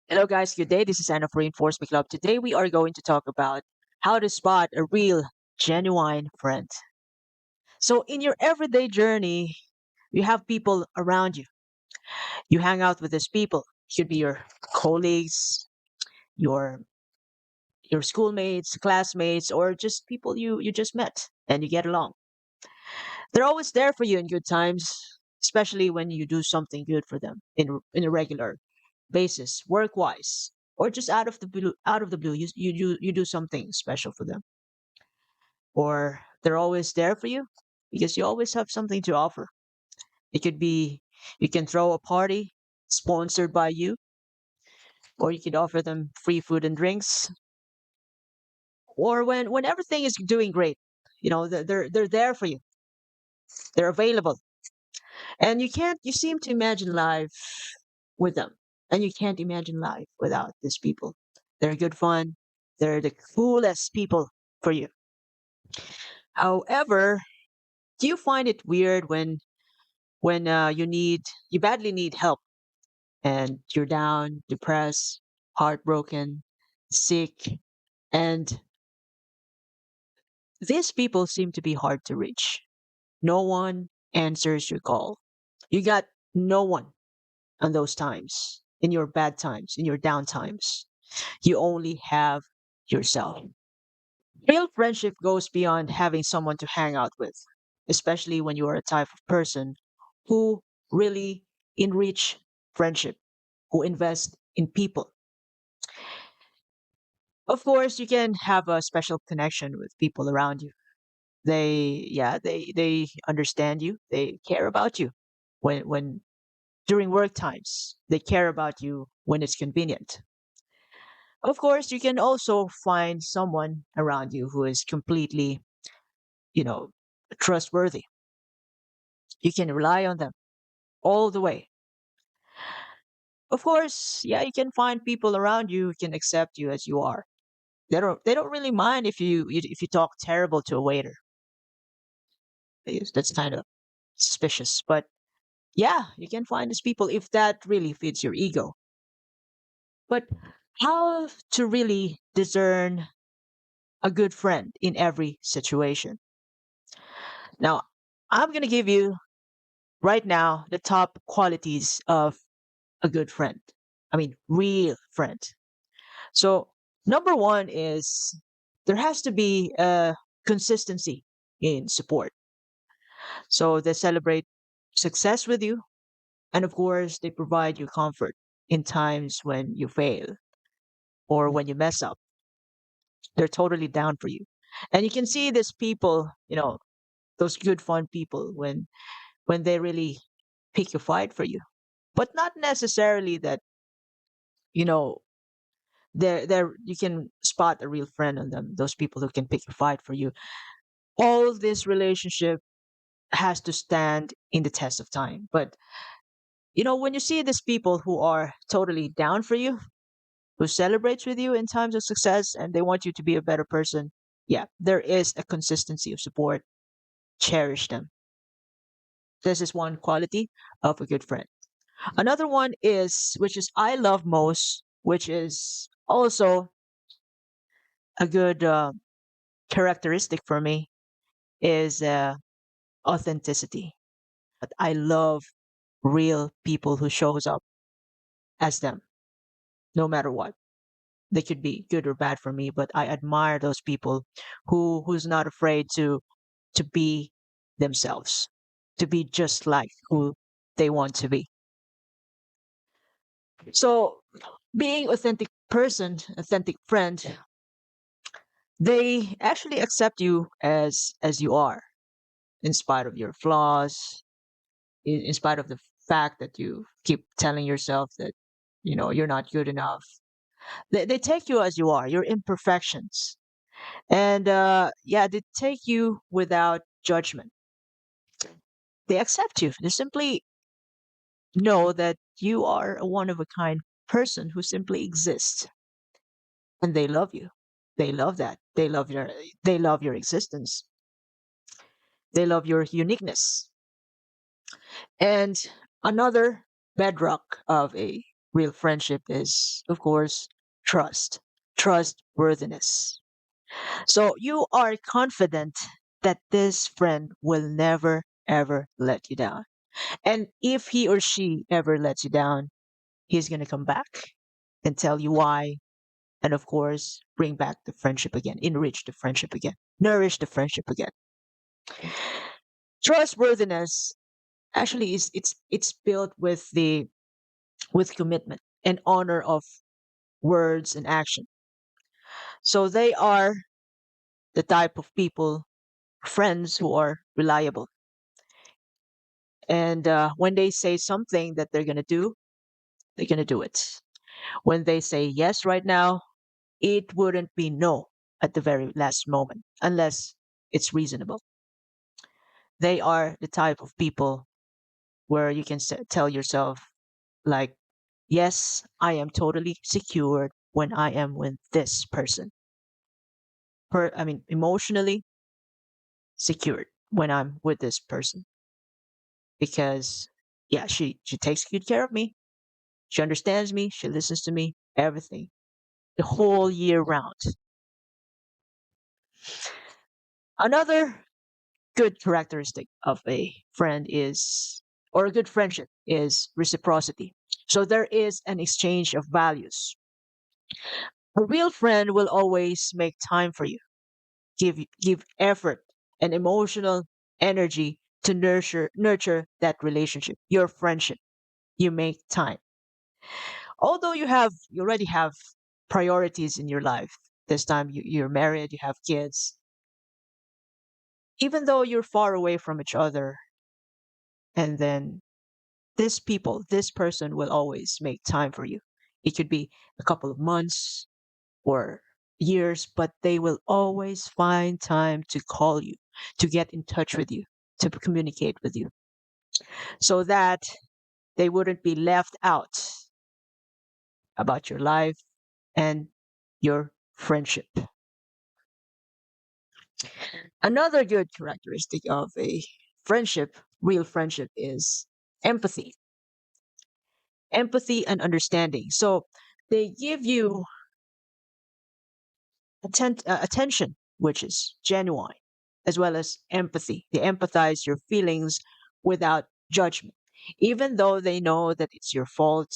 Hello, guys. Good day. This is Anna of Reinfroce Me Club. Today, we are going to talk about how to spot a real, genuine friend. So, in your everyday journey, you have people around you. You hang out with these people. Could be your colleagues, your your schoolmates, classmates, or just people you just met and you get along. They're always there for you in good times, especially when you do something good for them in a regular basis, work wise, or just out of the blue, you do something special for them, or they're always there for you because you always have something to offer. It could be you can throw a party sponsored by you, or you could offer them free food and drinks, or when everything is doing great, they're there for you. They're available, and you seem to imagine life with them, and you can't imagine life without these people. They're good fun. They're the coolest people for you. However, do you find it weird when you badly need help and you're down, depressed, heartbroken, sick, and these people seem to be hard to reach. No one answers your call. You got no one on those times, in your bad times, in your down times. You only have yourself. Real friendship goes beyond having someone to hang out with, especially when you are a type of person who really enrich friendship, who invest in people. Of course, you can have a special connection with people around you. They understand you. They care about you when during work times. They care about you when it's convenient. Of course, you can also find someone around you who is completely, you know, trustworthy. You can rely on them all the way. Of course, yeah, you can find people around you who can accept you as you are. They don't really mind if you talk terrible to a waiter. Yes, that's kind of suspicious, but yeah, you can find these people if that really fits your ego. But how to really discern a good friend in every situation? Now, I'm going to give you right now the top qualities of a good friend. I mean, real friend. So, number one is there has to be a consistency in support. So, they celebrate success with you, and of course, they provide you comfort in times when you fail or when you mess up. They're totally down for you. And you can see these people, those good fun people when they really pick a fight for you. But not necessarily that, you know, they're you can spot a real friend on them, those people who can pick a fight for you. All this relationship has to stand in the test of time. But when you see these people who are totally down for you, who celebrates with you in times of success and they want you to be a better person, yeah, there is a consistency of support. Cherish them. This is one quality of a good friend. Another one is, which is I love most, which is also a good characteristic for me, is authenticity. I love real people who shows up as them, no matter what. They could be good or bad for me, but I admire those people who's not afraid to be themselves, to be just like who they want to be. So being authentic person, authentic friend, they actually accept you as you are, in spite of your flaws, in spite of the fact that you keep telling yourself that you're not good enough. They take you as you are, your imperfections, and yeah, they take you without judgment. They accept you. They simply know that you are a one of a kind person who simply exists, and they love you. They love that. They love your existence. They love your uniqueness. And another bedrock of a real friendship is, of course, trust, trustworthiness. So you are confident that this friend will never, ever let you down. And if he or she ever lets you down, he's going to come back and tell you why. And of course, bring back the friendship again, enrich the friendship again, nourish the friendship again. Trustworthiness actually is it's built with the with commitment and honor of words and action. So they are the type of people, friends who are reliable. And when they say something that they're going to do it. When they say yes right now, it wouldn't be no at the very last moment unless it's reasonable. They are the type of people where you can tell yourself, like, yes, I am totally secured when I am with this person. I mean, emotionally secured when I'm with this person because, yeah, she takes good care of me. She understands me. She listens to me. Everything, the whole year round. Another good characteristic of a friend is, or a good friendship is reciprocity. So there is an exchange of values. A real friend will always make time for you, give effort and emotional energy to nurture that relationship, your friendship. You make time. Although you already have priorities in your life. This time you're married, you have kids. Even though you're far away from each other, and then this person will always make time for you. It could be a couple of months or years, but they will always find time to call you, to get in touch with you, to communicate with you, so that they wouldn't be left out about your life and your friendship. Another good characteristic of a friendship, real friendship, is empathy. Empathy and understanding. So they give you attention, which is genuine, as well as empathy. They empathize your feelings without judgment. Even though they know that it's your fault,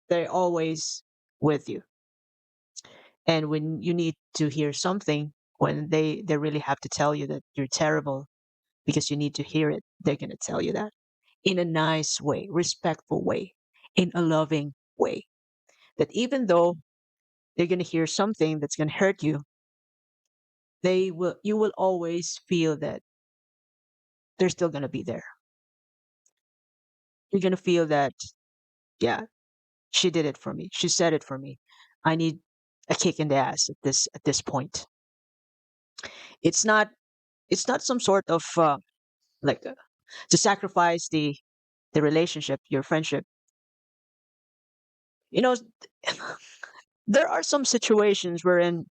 they're always with you. And when you need to hear something, when they really have to tell you that you're terrible because you need to hear it, they're going to tell you that in a nice way, respectful way, in a loving way. That even though they're going to hear something that's going to hurt you, you will always feel that they're still going to be there. You're going to feel that, yeah, she did it for me. She said it for me. I need a kick in the ass at this point. It's not it's not some sort of like to sacrifice the relationship, your friendship. You know, there are some situations wherein,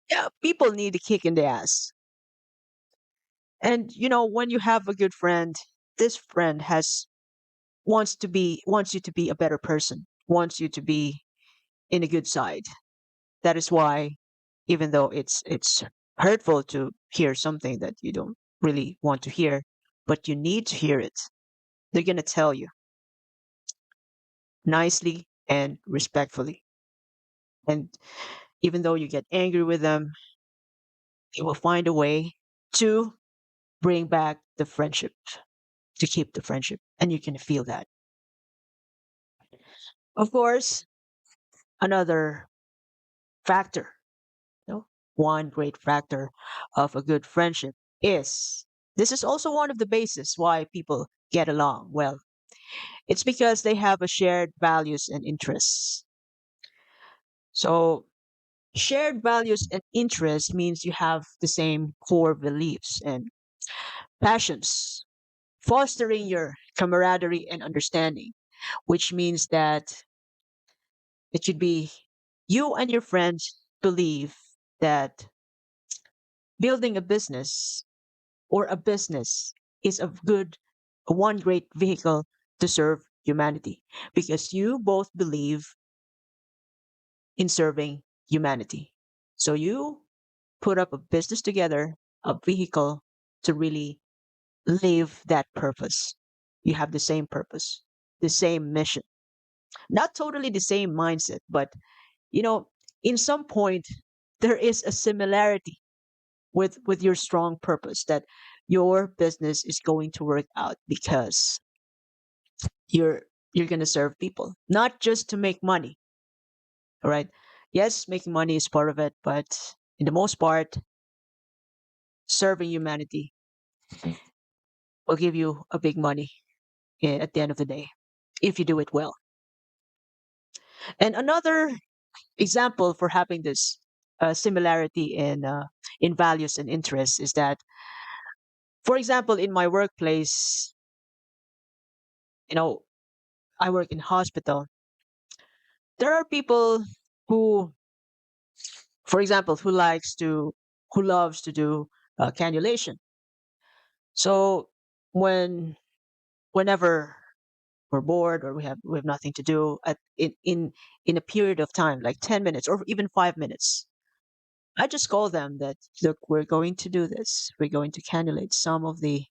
yeah, people need a kick in the ass. And when you have a good friend, this friend has wants you to be a better person, wants you to be in a good side. That is why, even though it's hurtful to hear something that you don't really want to hear, but you need to hear it, they're gonna tell you nicely and respectfully. And even though you get angry with them, they will find a way to bring back the friendship, to keep the friendship, and you can feel that. Of course, another factor, you know, one great factor of a good friendship is this is also one of the bases why people get along well. It's because they have a shared values and interests. So shared values and interests means you have the same core beliefs and passions, fostering your camaraderie and understanding, which means that it should be you and your friends believe that building a business or a business is a good one great vehicle to serve humanity because you both believe in serving humanity. So you put up a business together, a vehicle to really live that purpose. You have the same purpose, the same mission, not totally the same mindset, but you know, in some point, there is a similarity with your strong purpose that your business is going to work out because you're you're going to serve people, not just to make money. All right. Yes, making money is part of it, but in the most part, serving humanity will give you a big money at the end of the day if you do it well. And another example for having this similarity in values and interests is that, for example, in my workplace, you know, I work in hospital. There are people who, for example, who loves to do cannulation. So when whenever we're bored or we have nothing to do in a period of time like 10 minutes or even 5 minutes, I just call them that, look, we're going to do this. We're going to cannulate some of the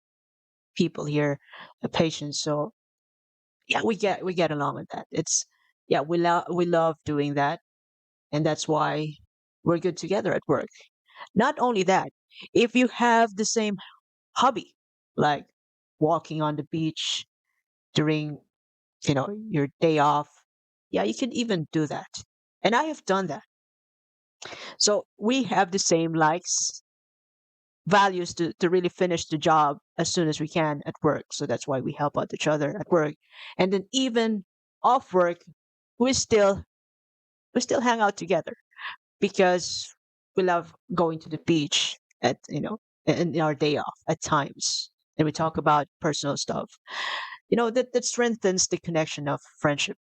people here, the patients. So yeah, we get along with that. It's yeah, we love doing that, and that's why we're good together at work. Not only that, if you have the same hobby, like walking on the beach during your day off, yeah, you can even do that. And I have done that. So we have the same likes, values to really finish the job as soon as we can at work. So that's why we help out each other at work. And then even off work, we still we still hang out together because we love going to the beach at in our day off at times. And we talk about personal stuff. That strengthens the connection of friendship.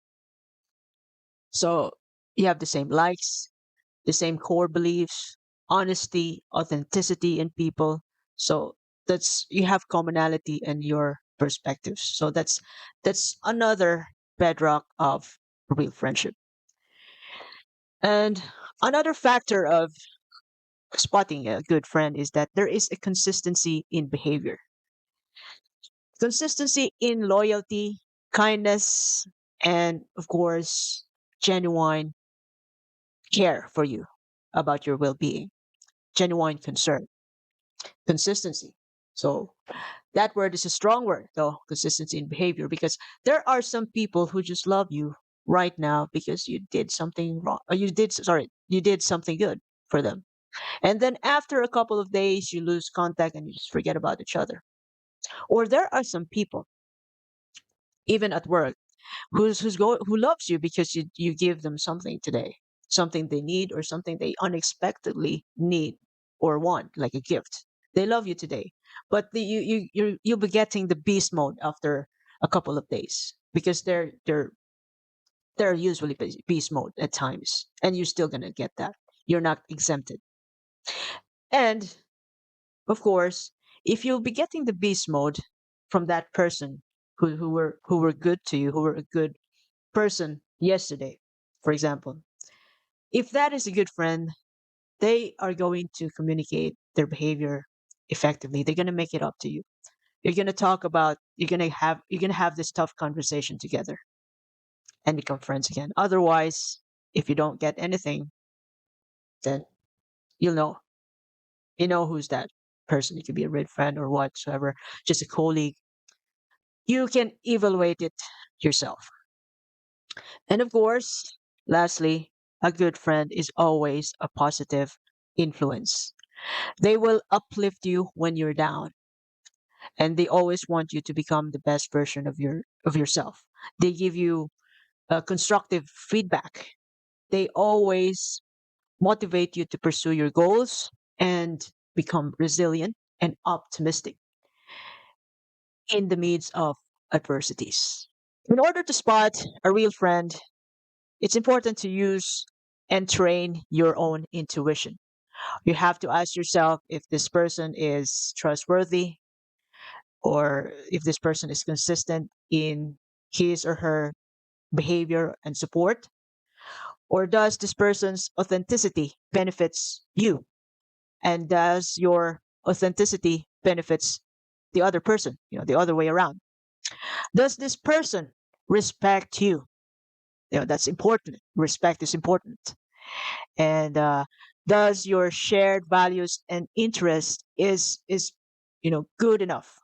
So you have the same likes, the same core beliefs, honesty, authenticity in people. So that's you have commonality in your perspectives. So that's another bedrock of real friendship. And another factor of spotting a good friend is that there is a consistency in behavior, consistency in loyalty, kindness, and of course, genuine care for you about your well being, genuine concern, consistency. So that word is a strong word, though, consistency in behavior, because there are some people who just love you right now because you did something wrong, or you did something good for them. And then after a couple of days, you lose contact and you just forget about each other. Or there are some people, even at work, who loves you because you give them something today, something they need or something they unexpectedly need or want, like a gift. They love you today, but you'll be getting the beast mode after a couple of days because they're usually beast mode at times, and you're still gonna get that. You're not exempted. And of course, if you'll be getting the beast mode from that person who were good to you, who were a good person yesterday, for example, if that is a good friend, they are going to communicate their behavior effectively. They're going to make it up to you. You're going to have this tough conversation together and become friends again. Otherwise, if you don't get anything, then you'll know. You know who's that person. It could be a real friend or whatsoever, just a colleague. You can evaluate it yourself. And of course, lastly, a good friend is always a positive influence. They will uplift you when you're down, and they always want you to become the best version of yourself. They give you constructive feedback. They always motivate you to pursue your goals and become resilient and optimistic in the midst of adversities. In order to spot a real friend, it's important to use and train your own intuition. You have to ask yourself if this person is trustworthy or if this person is consistent in his or her behavior and support? Or does this person's authenticity benefits you? And does your authenticity benefits the other person, the other way around? Does this person respect you? That's important. Respect is important. And does your shared values and interest is good enough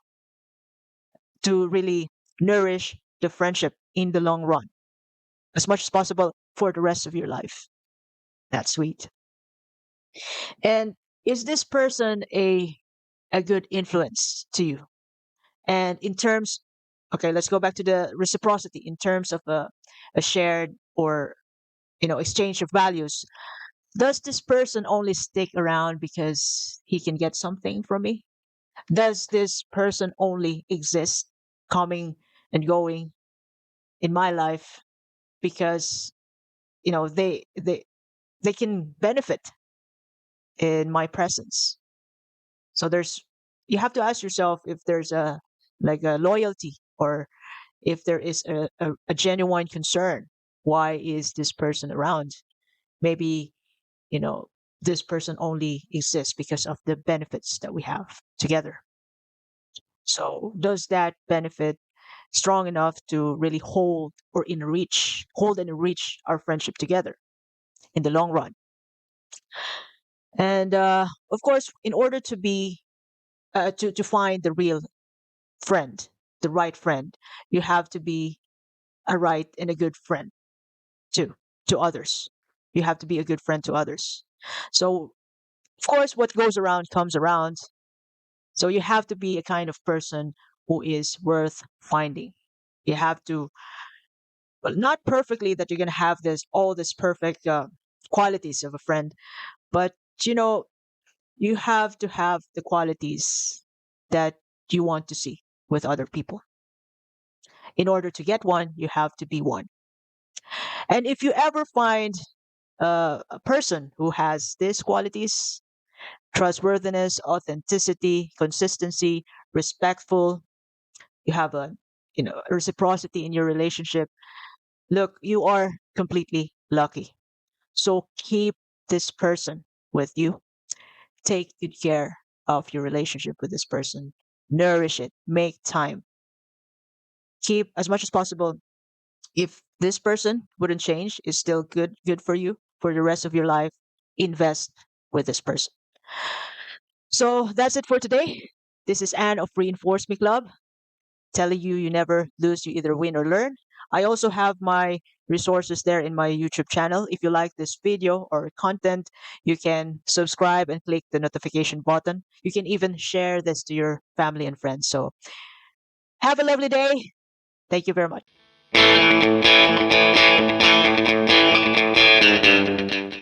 to really nourish the friendship in the long run as much as possible for the rest of your life? That's sweet. And is this person a good influence to you? And in terms, okay, let's go back to the reciprocity in terms of a shared or exchange of values. Does this person only stick around because he can get something from me? Does this person only exist, coming and going in my life because they can benefit in my presence? So you have to ask yourself if there's a loyalty, or if there is a genuine concern. Why is this person around? Maybe you know this person only exists because of the benefits that we have together. So does that benefit strong enough to really hold and enrich our friendship together in the long run? And of course, in order to be to find the real friend, the right friend, you have to be a right and a good friend too to others. You have to be a good friend to others. So of course, what goes around comes around. So you have to be a kind of person who is worth finding. You have to, well, not perfectly that you're gonna have this perfect qualities of a friend, but you know you have to have the qualities that you want to see with other people. In order to get one, you have to be one. And if you ever find a person who has these qualities: trustworthiness, authenticity, consistency, respectful, you have a reciprocity in your relationship, look, you are completely lucky. So keep this person with you. Take good care of your relationship with this person. Nourish it. Make time. Keep as much as possible. If this person wouldn't change, is still good for you for the rest of your life, invest with this person. So that's it for today. This is Anne of Reinforce Me Club, telling you you never lose, you either win or learn. I also have my resources there in my YouTube channel. If you like this video or content, you can subscribe and click the notification button. You can even share this to your family and friends. So have a lovely day. Thank you very much.